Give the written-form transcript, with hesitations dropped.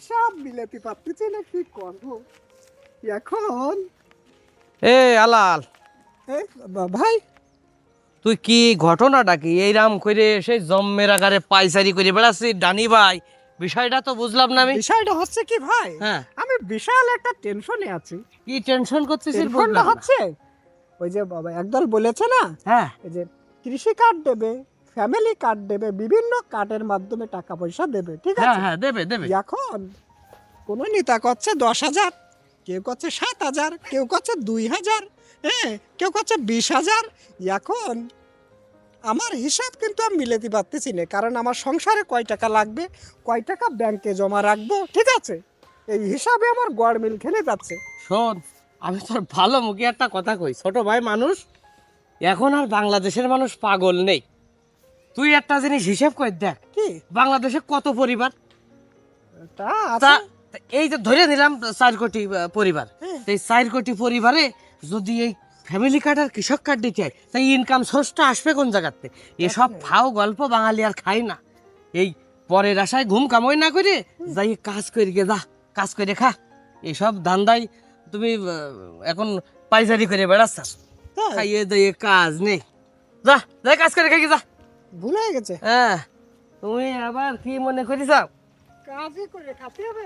হিসাব মিলাতে পারতেছি না, কি করবো এখন। এ আলাল, এ ভাই, তুই কি ঘটনাটা কি এইরাম করে সেই জম্মের আকারে পাইচারি করে বেড়াচ্ছিস ডানি ভাই? বিষয়টা তো বুঝলাম না আমি। বিষয়টা হচ্ছে কি ভাই, হ্যাঁ, আমি বিশাল একটা টেনশনে আছি। কি টেনশন করছিস টেনশনটা বুঝলাম না। হচ্ছে ওই যে বাবা একদল বলেছে না, হ্যাঁ এই যে কৃষি কার্ড দেবে, ফ্যামিলি কার্ড দেবে, বিভিন্ন কার্ডের মাধ্যমে টাকা পয়সা দেবে, ঠিক হ্যাঁ আছে। হ্যাঁ, দেবে দেবে। এখন কোন নেতা করছে 10,000, কেউ করছে 7,000, কেউ করছে 2,000, হ্যাঁ, কেউ করছে 20,000। এখন আমার হিসাব কিন্তু আমি মিলাতে পারতেছি না, কারণ আমার সংসারে কয় টাকা লাগবে, কয় টাকা ব্যাংকে জমা রাখবো, ঠিক আছে। এই হিসাবে আমার গড়মিল খেলে যাচ্ছে। শোন, আমি তোর ভালো মুখে একটা কথা কই, ছোট ভাই মানুষ, এখন আর বাংলাদেশের মানুষ পাগল নেই। তুই একটা জিনিস হিসেব করে দেখ, কি বাংলাদেশে কত পরিবার? তা তা আছে। এই যে ধরে নিলাম 4 কোটি পরিবার, হ্যাঁ। তো এই 4 কোটি পরিবারে যদি এই ফ্যামিলি কার্ড আর কৃষক কার্ড দিতে হয়, তাই ইনকাম সোর্সটা আসবে কোন জায়গাতে? এসব ফাও গল্প বাঙালি আর খাই না। এই পরের আশায় ঘুম কামাই না করে যাই কাজ করে গে, যা কাজ করে খা। এসব ধান্দাই তুমি এখন পাইচারি করে বেড়াচ্ছ, তাই? খাইয়ে দিয়ে কাজ নেই। যা যাই কাজ করে খাই যা। ভুলে গেছে, হ্যাঁ, তুমি আবার কি মনে করিস? কাজই করে খাতে হবে।